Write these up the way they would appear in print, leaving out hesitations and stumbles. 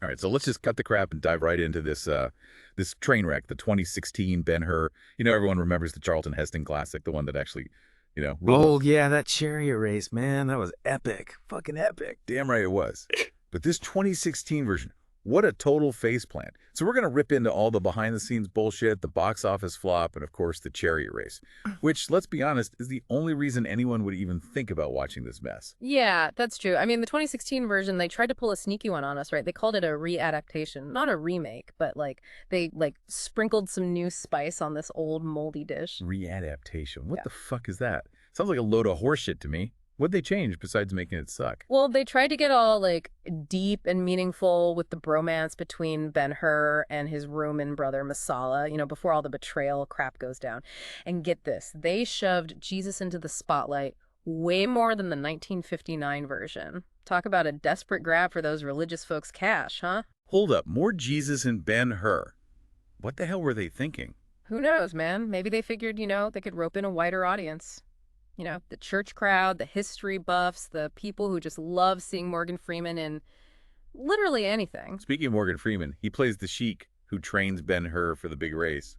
All right, so let's just cut the crap and dive right into this train wreck, the 2016 Ben-Hur. Everyone remembers the Charlton Heston classic, the one that actually, ruled the Oh yeah, that chariot race, man, that was epic. Fucking epic. damn right it was. But this 2016 version, what a total faceplant. So we're going to rip into all the behind-the-scenes bullshit, the box office flop, and of course the chariot race, which, let's be honest, is the only reason anyone would even think about watching this mess. Yeah, that's true. I mean, the 2016 version, they tried to pull a sneaky one on us, right? They called it a readaptation, not a remake, but they sprinkled some new spice on this old moldy dish. Readaptation. What Yeah. the fuck is that? Sounds like a load of horseshit to me. What'd they change besides making it suck? Well, they tried to get all deep and meaningful with the bromance between Ben-Hur and his Roman brother Masala, before all the betrayal crap goes down. And get this, they shoved Jesus into the spotlight way more than the 1959 version. Talk about a desperate grab for those religious folks' cash, huh? Hold up, more Jesus and Ben-Hur. What the hell were they thinking? Who knows, man? Maybe they figured, they could rope in a wider audience. The church crowd, the history buffs, the people who just love seeing Morgan Freeman in literally anything. Speaking of Morgan Freeman, he plays the sheik who trains Ben-Hur for the big race.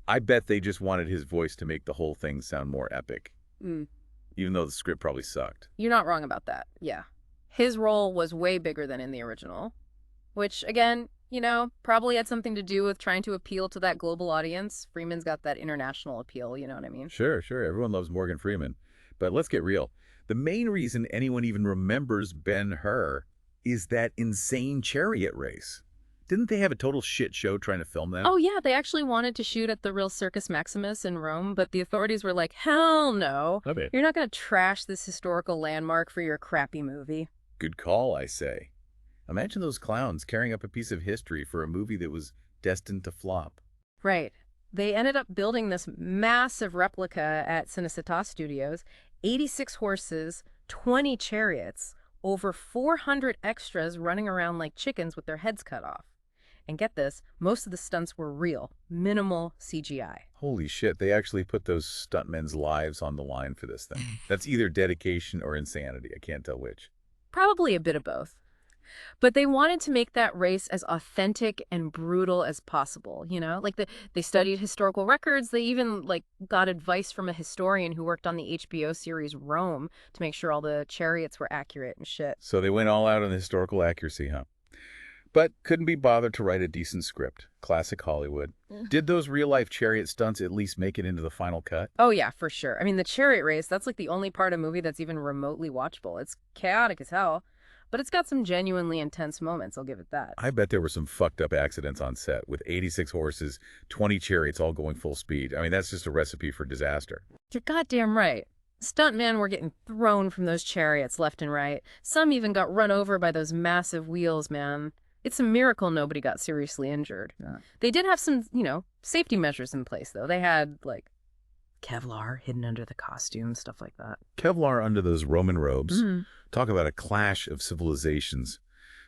I bet they just wanted his voice to make the whole thing sound more epic, Mm. even though the script probably sucked. You're not wrong about that. Yeah. His role was way bigger than in the original, which, again, probably had something to do with trying to appeal to that global audience. Freeman's got that international appeal, you know what I mean? Sure, everyone loves Morgan Freeman. But let's get real. The main reason anyone even remembers Ben-Hur is that insane chariot race. Didn't they have a total shit show trying to film that? Oh, yeah, they actually wanted to shoot at the real Circus Maximus in Rome, but the authorities were like, hell no. Okay. You're not going to trash this historical landmark for your crappy movie. Good call, I say. Imagine those clowns carrying up a piece of history for a movie that was destined to flop. Right. They ended up building this massive replica at Cinecittà Studios, 86 horses, 20 chariots, over 400 extras running around like chickens with their heads cut off. And get this, most of the stunts were real, minimal CGI. Holy shit, they actually put those stuntmen's lives on the line for this thing. That's either dedication or insanity. I can't tell which. Probably a bit of both. But they wanted to make that race as authentic and brutal as possible, they studied historical records. They even got advice from a historian who worked on the HBO series Rome to make sure all the chariots were accurate and shit. So they went all out on the historical accuracy, huh? But couldn't be bothered to write a decent script. Classic Hollywood. Did those real-life chariot stunts at least make it into the final cut? Oh, yeah, for sure. I mean, the chariot race, that's the only part of a movie that's even remotely watchable. It's chaotic as hell. But it's got some genuinely intense moments, I'll give it that. I bet there were some fucked up accidents on set with 86 horses, 20 chariots all going full speed. I mean, that's just a recipe for disaster. You're goddamn right. Stuntmen were getting thrown from those chariots left and right. Some even got run over by those massive wheels, man. It's a miracle nobody got seriously injured. Yeah. They did have some, safety measures in place, though. They had, Kevlar hidden under the costume, stuff like that. Kevlar under those Roman robes. Talk about a clash of civilizations.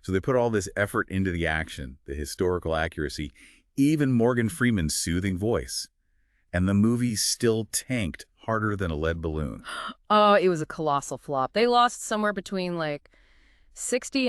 So they put all this effort into the action, the historical accuracy, even Morgan Freeman's soothing voice. And the movie still tanked harder than a lead balloon. Oh, it was a colossal flop. They lost somewhere between, $60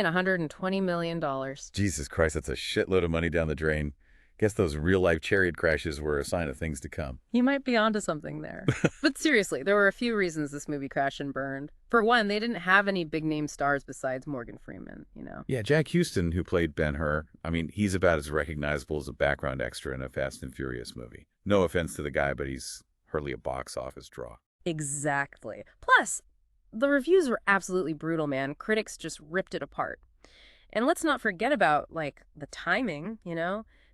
and $120 million. Jesus Christ, that's a shitload of money down the drain. Guess those real-life chariot crashes were a sign of things to come. You might be onto something there. But seriously, there were a few reasons this movie crashed and burned. For one, they didn't have any big-name stars besides Morgan Freeman, Yeah, Jack Houston, who played Ben-Hur, he's about as recognizable as a background extra in a Fast and Furious movie. No offense to the guy, but he's hardly a box office draw. Exactly. Plus, the reviews were absolutely brutal, man. Critics just ripped it apart. And let's not forget about, the timing,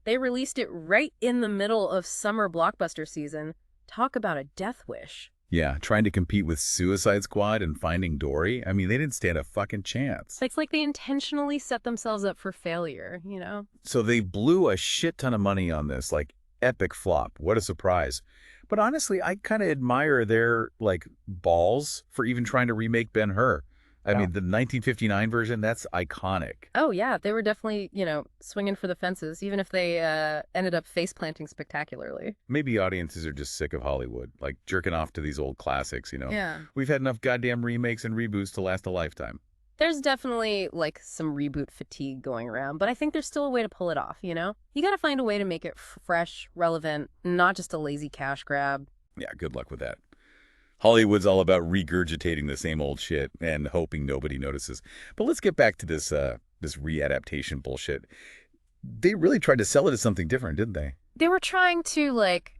They released it right in the middle of summer blockbuster season. Talk about a death wish. Yeah, trying to compete with Suicide Squad and Finding Dory. They didn't stand a fucking chance. It's like they intentionally set themselves up for failure, So they blew a shit ton of money on this, epic flop. What a surprise. But honestly, I kind of admire their, balls for even trying to remake Ben-Hur. I mean, the 1959 version, that's iconic. Oh, yeah. They were definitely, swinging for the fences, even if they ended up face-planting spectacularly. Maybe audiences are just sick of Hollywood, jerking off to these old classics, Yeah. We've had enough goddamn remakes and reboots to last a lifetime. There's definitely, like, some reboot fatigue going around, but I think there's still a way to pull it off, you know? You gotta find a way to make it fresh, relevant, not just a lazy cash grab. Yeah, good luck with that. Hollywood's all about regurgitating the same old shit and hoping nobody notices. But let's get back to this readaptation bullshit. They really tried to sell it as something different, didn't they? They were trying to, like,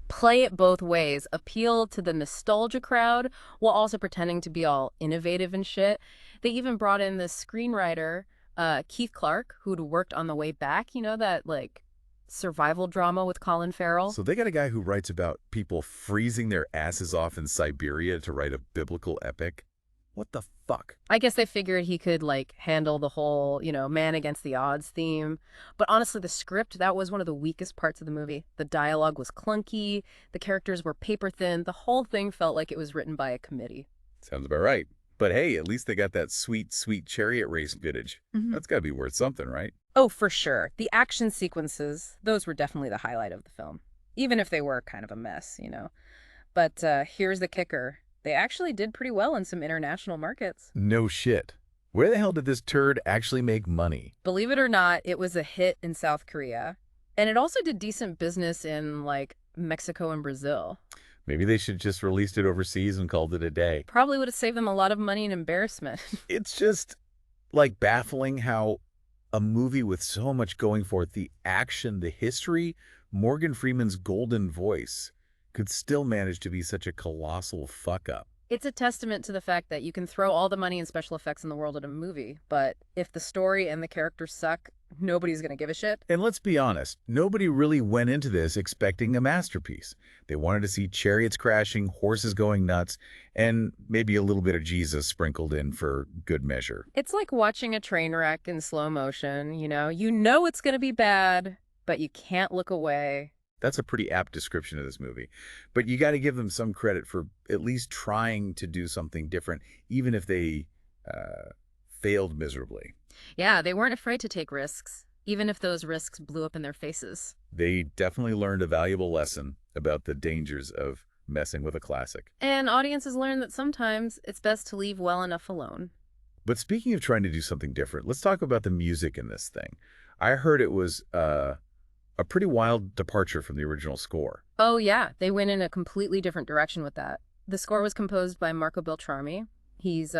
play it both ways, appeal to the nostalgia crowd while also pretending to be all innovative and shit. They even brought in this screenwriter, Keith Clark, who'd worked on The Way Back, you know, that, like, survival drama with Colin Farrell. So they got a guy who writes about people freezing their asses off in Siberia to write a biblical epic. What the fuck? I guess they figured he could, like, handle the whole, you know, man against the odds theme. But honestly, the script, that was one of the weakest parts of the movie. The dialogue was clunky, the characters were paper thin, the whole thing felt like it was written by a committee. Sounds about right. But hey, at least they got that sweet, sweet chariot race footage. That's got to be worth something, right? Oh, for sure. The action sequences, those were definitely the highlight of the film. Even if they were kind of a mess, you know. But here's the kicker. They actually did pretty well in some international markets. No shit. Where the hell did this turd actually make money? Believe it or not, it was a hit in South Korea. And it also did decent business in, like, Mexico and Brazil. Maybe they should just released it overseas and called it a day. Probably would have saved them a lot of money and embarrassment. It's just, like, baffling how a movie with so much going for it, the action, the history, Morgan Freeman's golden voice, could still manage to be such a colossal fuck-up. It's a testament to the fact that you can throw all the money and special effects in the world at a movie, but if the story and the characters suck, nobody's going to give a shit. And let's be honest, nobody really went into this expecting a masterpiece. They wanted to see chariots crashing, horses going nuts, and maybe a little bit of Jesus sprinkled in for good measure. It's like watching a train wreck in slow motion, you know? You know it's going to be bad, but you can't look away. That's a pretty apt description of this movie. But you got to give them some credit for at least trying to do something different, even if they failed miserably. Yeah, they weren't afraid to take risks, even if those risks blew up in their faces. They definitely learned a valuable lesson about the dangers of messing with a classic. And audiences learn that sometimes it's best to leave well enough alone. But speaking of trying to do something different, let's talk about the music in this thing. I heard it was a pretty wild departure from the original score. Oh, yeah. They went in a completely different direction with that. The score was composed by Marco Beltrami. He's,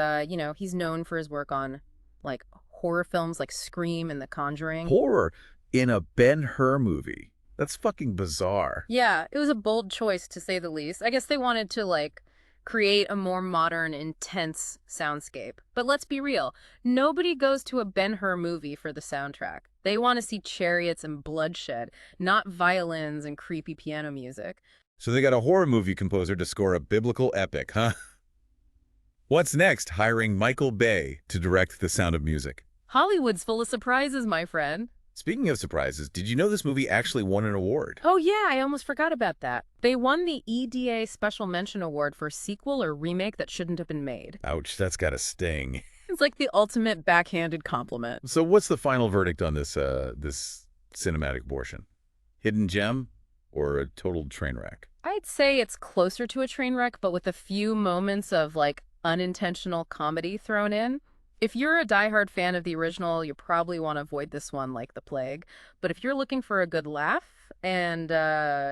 he's known for his work on, like, horror films like Scream and The Conjuring. Horror in a Ben-Hur movie. That's fucking bizarre. Yeah, it was a bold choice, to say the least. I guess they wanted to, like, create a more modern, intense soundscape. But let's be real. Nobody goes to a Ben-Hur movie for the soundtrack. They want to see chariots and bloodshed, not violins and creepy piano music. So they got a horror movie composer to score a biblical epic, huh? What's next? Hiring Michael Bay to direct The Sound of Music. Hollywood's full of surprises, my friend. Speaking of surprises, did you know this movie actually won an award? Oh, yeah, I almost forgot about that. They won the EDA Special Mention Award for a sequel or remake that shouldn't have been made. Ouch, that's gotta sting. It's like the ultimate backhanded compliment. So what's the final verdict on this cinematic abortion? Hidden gem or a total train wreck? I'd say it's closer to a train wreck, but with a few moments of, like, unintentional comedy thrown in. If you're a diehard fan of the original, you probably want to avoid this one like the plague. But if you're looking for a good laugh and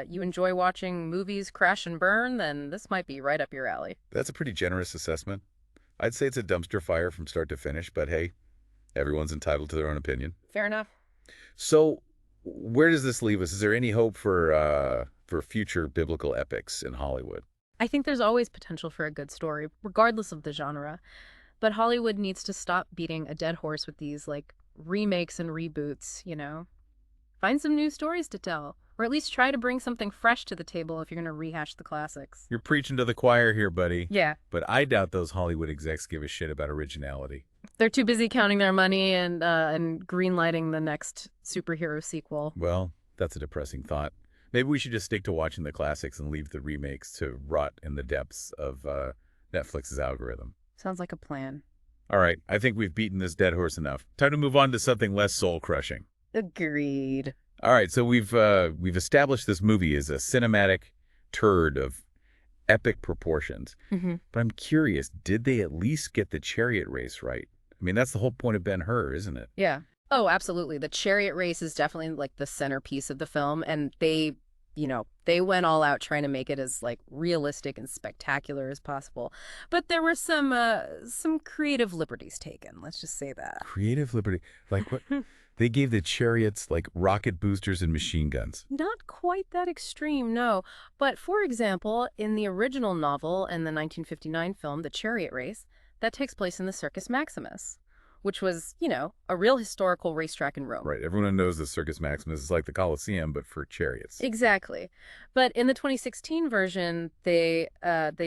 you enjoy watching movies crash and burn, then this might be right up your alley. That's a pretty generous assessment. I'd say it's a dumpster fire from start to finish, but hey, everyone's entitled to their own opinion. Fair enough. So where does this leave us? Is there any hope for future biblical epics in Hollywood? I think there's always potential for a good story, regardless of the genre. But Hollywood needs to stop beating a dead horse with these, like, remakes and reboots, you know? Find some new stories to tell, or at least try to bring something fresh to the table if you're going to rehash the classics. You're preaching to the choir here, buddy. Yeah. But I doubt those Hollywood execs give a shit about originality. They're too busy counting their money and greenlighting the next superhero sequel. Well, that's a depressing thought. Maybe we should just stick to watching the classics and leave the remakes to rot in the depths of Netflix's algorithm. Sounds like a plan. All right, I think we've beaten this dead horse enough. Time to move on to something less soul-crushing. Agreed. All right, so we've established this movie as a cinematic turd of epic proportions. Mm-hmm. But I'm curious, did they at least get the chariot race right? I mean, that's the whole point of Ben-Hur, isn't it? Yeah. Oh, absolutely. The chariot race is definitely like the centerpiece of the film, and they went all out trying to make it as like realistic and spectacular as possible. But there were some creative liberties taken, let's just say that. Creative liberty. Like what? They gave the chariots like rocket boosters and machine guns. Not quite that extreme, no. But for example, in the original novel and the 1959 film, The Chariot Race, that takes place in the Circus Maximus, which was, a real historical racetrack in Rome. Right. Everyone knows the Circus Maximus is like the Colosseum, but for chariots. Exactly. But in the 2016 version, they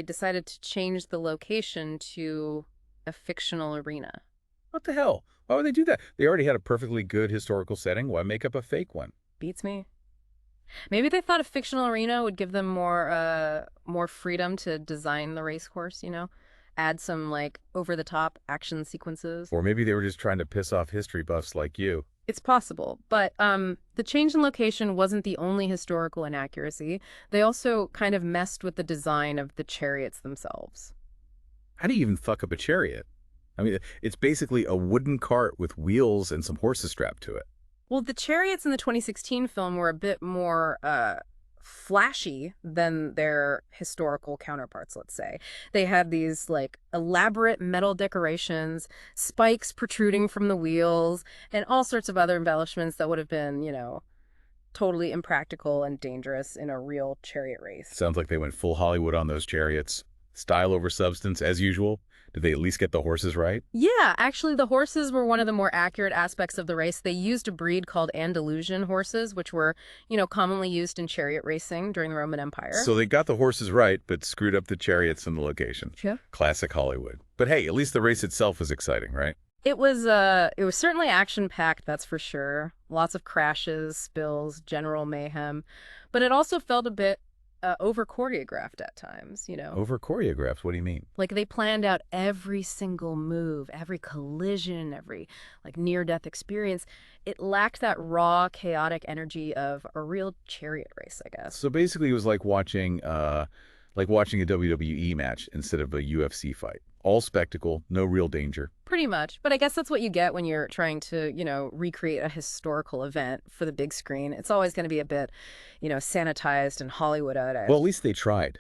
decided to change the location to a fictional arena. What the hell? Why would they do that? They already had a perfectly good historical setting. Why make up a fake one? Beats me. Maybe they thought a fictional arena would give them more freedom to design the race course, add some like over-the-top action sequences. Or maybe they were just trying to piss off history buffs like you. It's possible, but the change in location wasn't the only historical inaccuracy. They also kind of messed with the design of the chariots themselves. How do you even fuck up a chariot? I mean, it's basically a wooden cart with wheels and some horses strapped to it. Well, the chariots in the 2016 film were a bit more flashy than their historical counterparts, let's say. They had these like elaborate metal decorations, spikes protruding from the wheels, and all sorts of other embellishments that would have been, totally impractical and dangerous in a real chariot race. Sounds like they went full Hollywood on those chariots. Style over substance, as usual. Did they at least get the horses right? Yeah, actually, the horses were one of the more accurate aspects of the race. They used a breed called Andalusian horses, which were, commonly used in chariot racing during the Roman Empire. So they got the horses right, but screwed up the chariots and the location. Yeah. Classic Hollywood. But hey, at least the race itself was exciting, right? It was certainly action-packed, that's for sure. Lots of crashes, spills, general mayhem. But it also felt a bit over-choreographed at times, Over-choreographed? What do you mean? Like they planned out every single move, every collision, every like near-death experience. It lacked that raw, chaotic energy of a real chariot race, I guess. So basically it was like watching a WWE match instead of a UFC fight. All spectacle, no real danger. Pretty much. But I guess that's what you get when you're trying to, recreate a historical event for the big screen. It's always going to be a bit, sanitized and Hollywoodized. Well, at least they tried.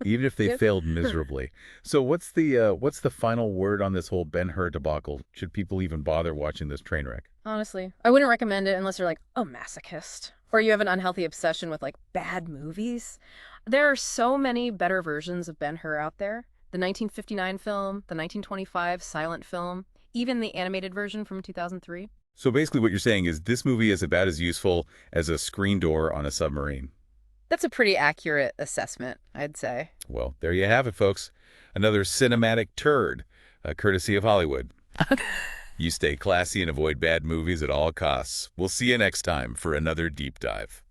Even if they failed miserably. So what's the final word on this whole Ben-Hur debacle? Should people even bother watching this train wreck? Honestly, I wouldn't recommend it unless you're like a masochist or you have an unhealthy obsession with like bad movies. There are so many better versions of Ben-Hur out there. The 1959 film, the 1925 silent film, even the animated version from 2003. So basically what you're saying is this movie is about as useful as a screen door on a submarine. That's a pretty accurate assessment, I'd say. Well, there you have it, folks. Another cinematic turd, courtesy of Hollywood. You stay classy and avoid bad movies at all costs. We'll see you next time for another deep dive.